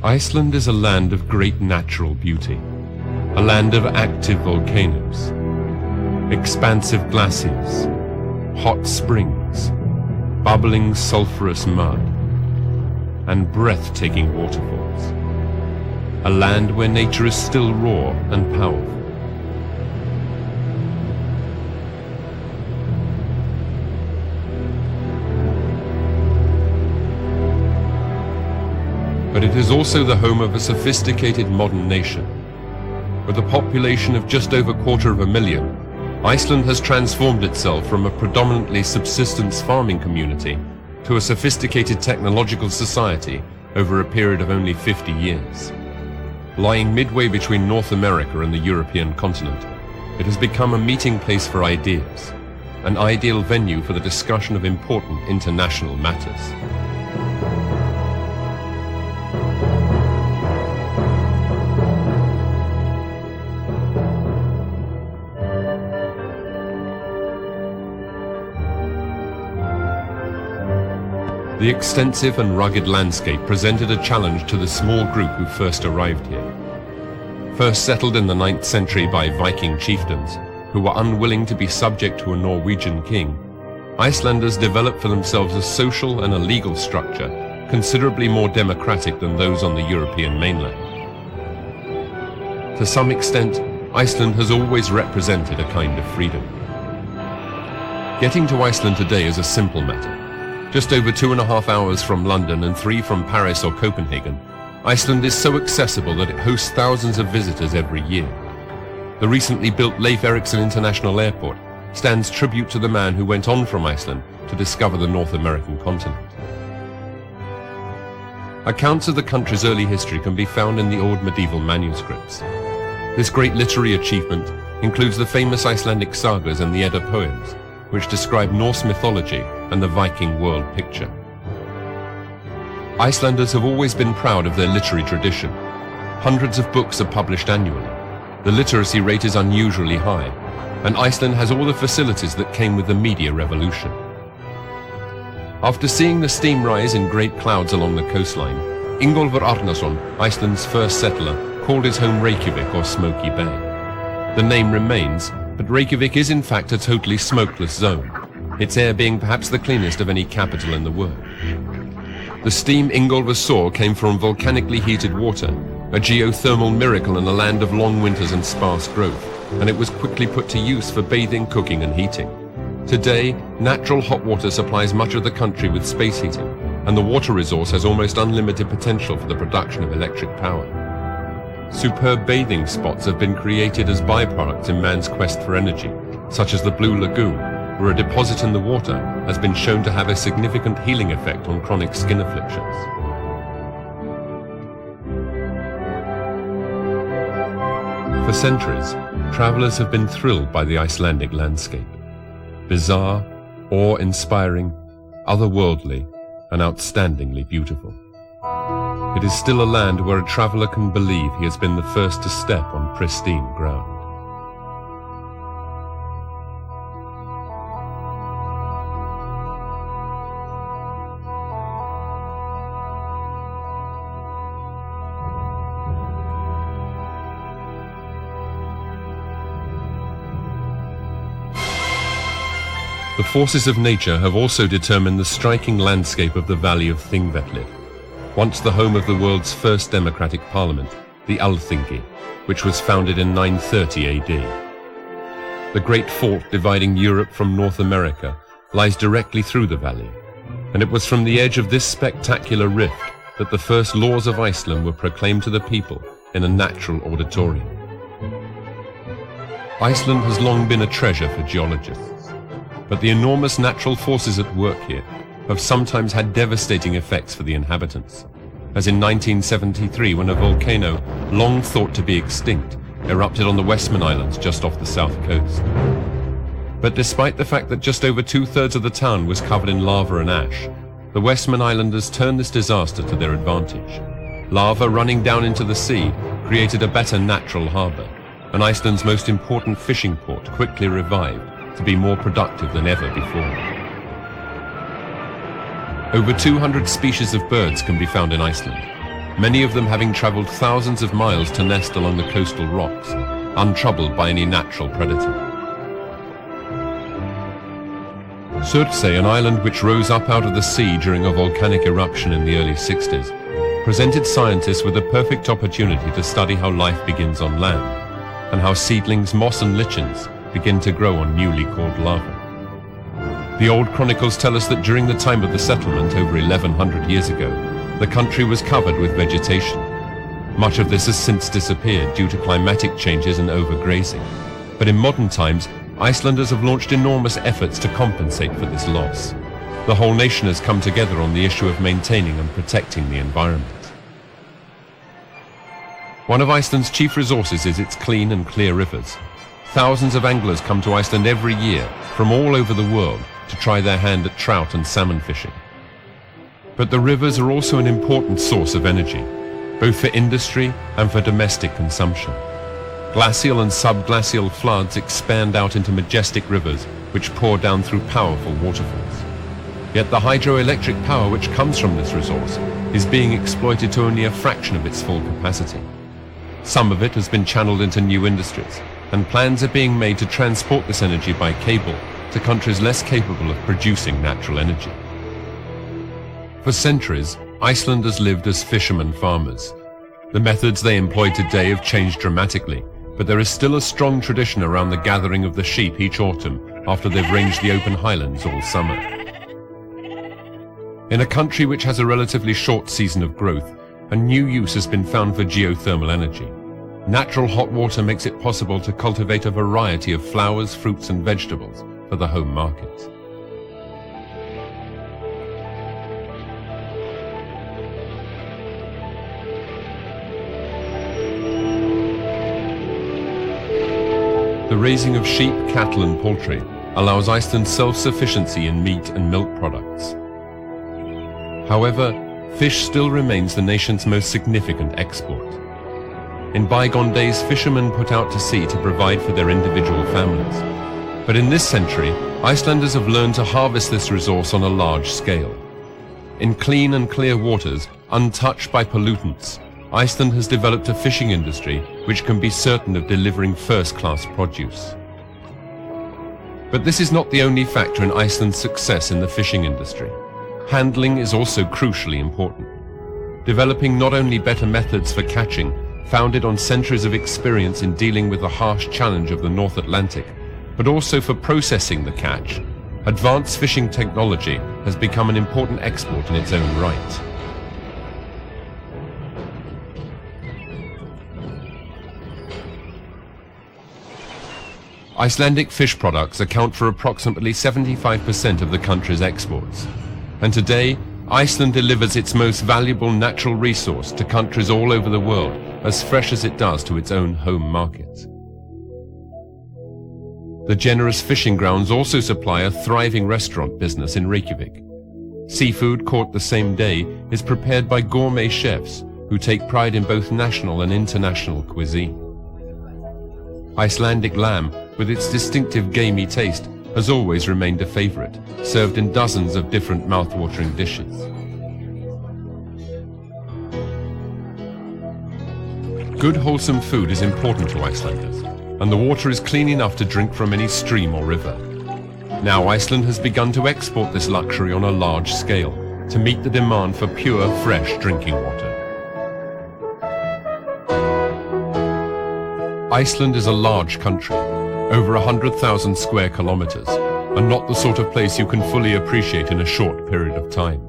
Iceland is a land of great natural beauty, a land of active volcanoes, expansive glaciers, hot springs, bubbling sulfurous mud, and breathtaking waterfalls. A land where nature is still raw and powerful. But it is also the home of a sophisticated modern nation. With a population of just over 250,000, Iceland has transformed itself from a predominantly subsistence farming community to a sophisticated technological society over a period of only 50 years. Lying midway between North America and the European continent, it has become a meeting place for ideas, an ideal venue for the discussion of important international matters. The extensive and rugged landscape presented a challenge to the small group who first arrived here. First settled in the 9th century by Viking chieftains, who were unwilling to be subject to a Norwegian king, Icelanders developed for themselves a social and a legal structure considerably more democratic than those on the European mainland. To some extent, Iceland has always represented a kind of freedom. Getting to Iceland today is a simple matter. Just over 2.5 hours from London and 3 from Paris or Copenhagen, Iceland is so accessible that it hosts thousands of visitors every year. The recently built Leif Erikson International Airport stands tribute to the man who went on from Iceland to discover the North American continent. Accounts of the country's early history can be found in the old medieval manuscripts. This great literary achievement includes the famous Icelandic sagas and the Edda poems, which describe Norse mythology and the Viking world picture. Icelanders have always been proud of their literary tradition. Hundreds of books are published annually. The literacy rate is unusually high, and Iceland has all the facilities that came with the media revolution. After seeing the steam rise in great clouds along the coastline, Ingólfur Arnarsson, Iceland's first settler, called his home Reykjavik or Smoky Bay. The name remains, but Reykjavik is in fact a totally smokeless zone, its air being perhaps the cleanest of any capital in the world. The steam Ingólfur saw came from volcanically heated water, a geothermal miracle in a land of long winters and sparse growth, and it was quickly put to use for bathing, cooking and heating. Today, natural hot water supplies much of the country with space heating, and the water resource has almost unlimited potential for the production of electric power. Superb bathing spots have been created as byproducts in man's quest for energy, such as the Blue Lagoon, where a deposit in the water has been shown to have a significant healing effect on chronic skin afflictions. For centuries, travelers have been thrilled by the Icelandic landscape. Bizarre, awe-inspiring, otherworldly, and outstandingly beautiful. It is still a land where a traveler can believe he has been the first to step on pristine ground. The forces of nature have also determined the striking landscape of the valley of Thingvellir, once the home of the world's first democratic parliament, the Alþingi, which was founded in 930 AD. The great fault dividing Europe from North America lies directly through the valley, and it was from the edge of this spectacular rift that the first laws of Iceland were proclaimed to the people in a natural auditorium. Iceland has long been a treasure for geologists, but the enormous natural forces at work here have sometimes had devastating effects for the inhabitants, as in 1973 when a volcano, long thought to be extinct, erupted on the Westman Islands just off the south coast. But despite the fact that just over 2/3 of the town was covered in lava and ash, the Westman Islanders turned this disaster to their advantage. Lava running down into the sea created a better natural harbour, and Iceland's most important fishing port quickly revived to be more productive than ever before. Over 200 species of birds can be found in Iceland. many of them having traveled thousands of miles to nest along the coastal rocks, untroubled by any natural predator. Surtsey, an island which rose up out of the sea during a volcanic eruption in the early 60s, presented scientists with a perfect opportunity to study how life begins on land, and how seedlings, moss and lichens begin to grow on newly cooled lava. The old chronicles tell us that during the time of the settlement over 1100 years ago, the country was covered with vegetation. Much of this has since disappeared due to climatic changes and overgrazing. But in modern times, Icelanders have launched enormous efforts to compensate for this loss. The whole nation has come together on the issue of maintaining and protecting the environment. One of Iceland's chief resources is its clean and clear rivers. Thousands of anglers come to Iceland every year from all over the world to try their hand at trout and salmon fishing. But the rivers are also an important source of energy, both for industry and for domestic consumption. Glacial and subglacial floods expand out into majestic rivers which pour down through powerful waterfalls. Yet the hydroelectric power which comes from this resource is being exploited to only a fraction of its full capacity. Some of it has been channeled into new industries, and plans are being made to transport this energy by cable to countries less capable of producing natural energy. For centuries, Icelanders lived as fishermen-farmers. The methods they employ today have changed dramatically, but there is still a strong tradition around the gathering of the sheep each autumn after they've ranged the open highlands all summer. In a country which has a relatively short season of growth, a new use has been found for geothermal energy. Natural hot water makes it possible to cultivate a variety of flowers, fruits and vegetables for the home market. The raising of sheep, cattle and poultry allows Iceland self-sufficiency in meat and milk products. However, fish still remains the nation's most significant export. In bygone days, fishermen put out to sea to provide for their individual families. But in this century, Icelanders have learned to harvest this resource on a large scale. In clean and clear waters, untouched by pollutants, Iceland has developed a fishing industry which can be certain of delivering first-class produce. But this is not the only factor in Iceland's success in the fishing industry. Handling is also crucially important. Developing not only better methods for catching, founded on centuries of experience in dealing with the harsh challenge of the North Atlantic, but also for processing the catch, advanced fishing technology has become an important export in its own right. Icelandic fish products account for approximately 75% of the country's exports. And today, Iceland delivers its most valuable natural resource to countries all over the world as fresh as it does to its own home markets. The generous fishing grounds also supply a thriving restaurant business in Reykjavik. Seafood caught the same day is prepared by gourmet chefs who take pride in both national and international cuisine. Icelandic lamb, with its distinctive gamey taste, has always remained a favorite, served in dozens of different mouth-watering dishes. Good wholesome food is important to Icelanders, and the water is clean enough to drink from any stream or river. Now Iceland has begun to export this luxury on a large scale to meet the demand for pure, fresh drinking water. Iceland is a large country, over 100,000 square kilometers, and not the sort of place you can fully appreciate in a short period of time.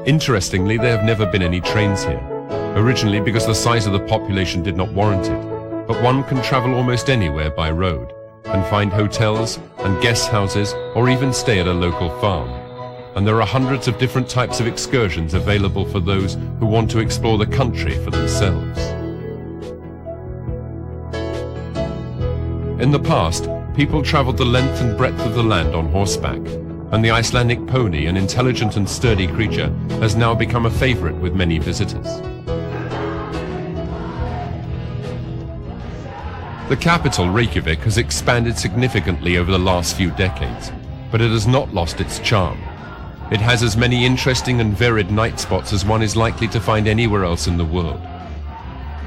Interestingly, there have never been any trains here, originally because the size of the population did not warrant it, but one can travel almost anywhere by road, and find hotels and guest houses or even stay at a local farm. And there are hundreds of different types of excursions available for those who want to explore the country for themselves. In the past, people traveled the length and breadth of the land on horseback, and the Icelandic pony, an intelligent and sturdy creature, has now become a favorite with many visitors. The capital, Reykjavik, has expanded significantly over the last few decades, but it has not lost its charm. It has as many interesting and varied night spots as one is likely to find anywhere else in the world.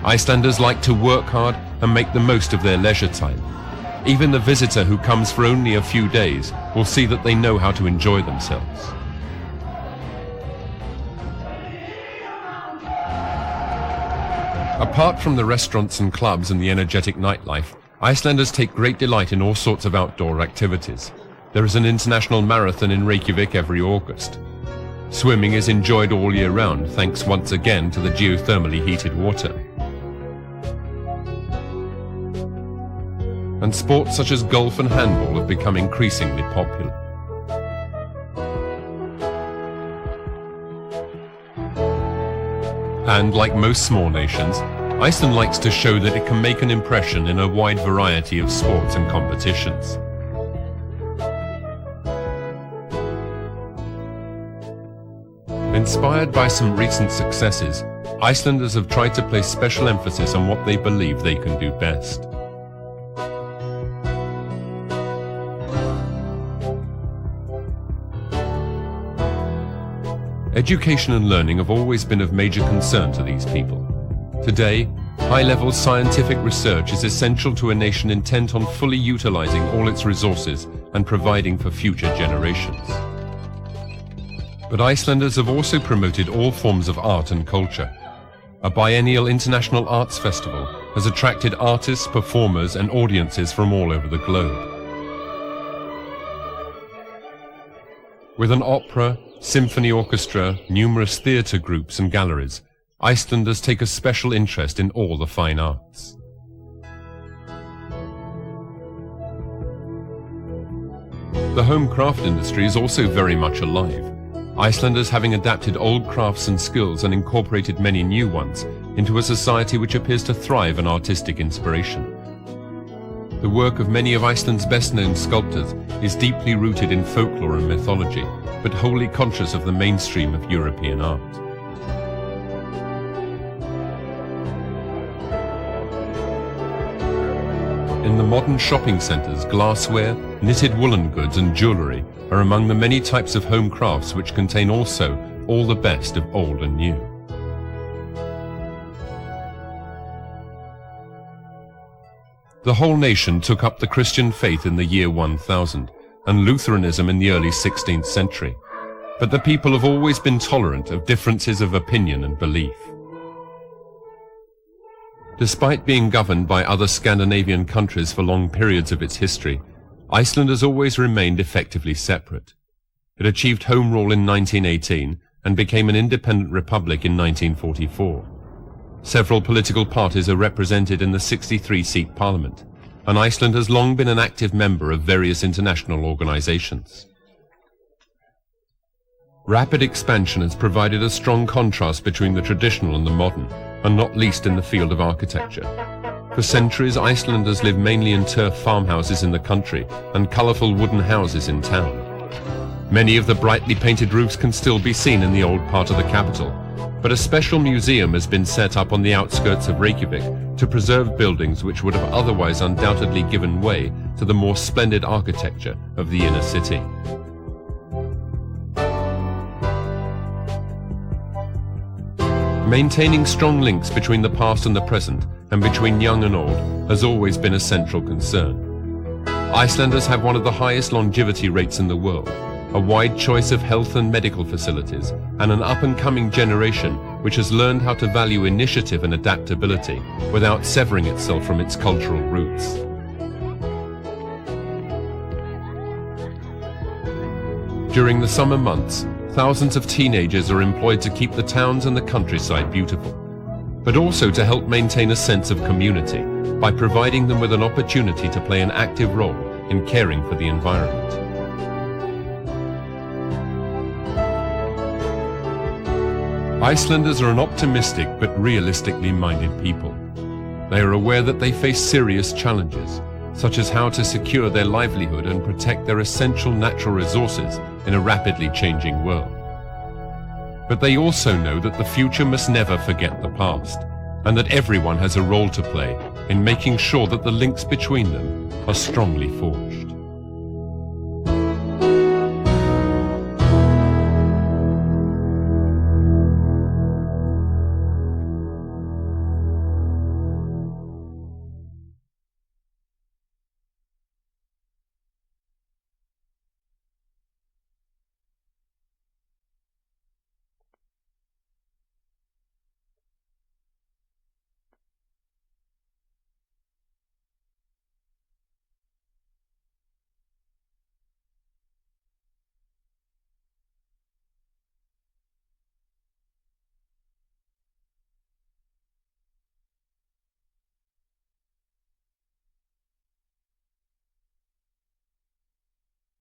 Icelanders like to work hard and make the most of their leisure time. Even the visitor who comes for only a few days will see that they know how to enjoy themselves. Apart from the restaurants and clubs and the energetic nightlife, Icelanders take great delight in all sorts of outdoor activities. There is an international marathon in Reykjavik every August. Swimming is enjoyed all year round, thanks once again to the geothermally heated water. And sports such as golf and handball have become increasingly popular. And like most small nations, Iceland likes to show that it can make an impression in a wide variety of sports and competitions. Inspired by some recent successes, Icelanders have tried to place special emphasis on what they believe they can do best. Education and learning have always been of major concern to these people. Today, high-level scientific research is essential to a nation intent on fully utilizing all its resources and providing for future generations. But Icelanders have also promoted all forms of art and culture. A biennial international arts festival has attracted artists, performers, and audiences from all over the globe. With an opera, symphony orchestra, numerous theatre groups and galleries, Icelanders take a special interest in all the fine arts. The home craft industry is also very much alive. Icelanders having adapted old crafts and skills and incorporated many new ones into a society which appears to thrive on artistic inspiration. The work of many of Iceland's best-known sculptors is deeply rooted in folklore and mythology, but wholly conscious of the mainstream of European art. In the modern shopping centres, glassware, knitted woolen goods and jewellery are among the many types of home crafts which contain also all the best of old and new. The whole nation took up the Christian faith in the year 1000 and Lutheranism in the early 16th century, but the people have always been tolerant of differences of opinion and belief. Despite being governed by other Scandinavian countries for long periods of its history, Iceland has always remained effectively separate. It achieved home rule in 1918 and became an independent republic in 1944. Several political parties are represented in the 63-seat parliament, and Iceland has long been an active member of various international organizations. Rapid expansion has provided a strong contrast between the traditional and the modern, and not least in the field of architecture. For centuries, Icelanders lived mainly in turf farmhouses in the country and colourful wooden houses in town. Many of the brightly painted roofs can still be seen in the old part of the capital, but a special museum has been set up on the outskirts of Reykjavik to preserve buildings which would have otherwise undoubtedly given way to the more splendid architecture of the inner city. Maintaining strong links between the past and the present, and between young and old, has always been a central concern. Icelanders have one of the highest longevity rates in the world, a wide choice of health and medical facilities, and an up-and-coming generation which has learned how to value initiative and adaptability without severing itself from its cultural roots. During the summer months, thousands of teenagers are employed to keep the towns and the countryside beautiful, but also to help maintain a sense of community by providing them with an opportunity to play an active role in caring for the environment. Icelanders are an optimistic but realistically minded people. They are aware that they face serious challenges, such as how to secure their livelihood and protect their essential natural resources in a rapidly changing world. But they also know that the future must never forget the past, and that everyone has a role to play in making sure that the links between them are strongly forged.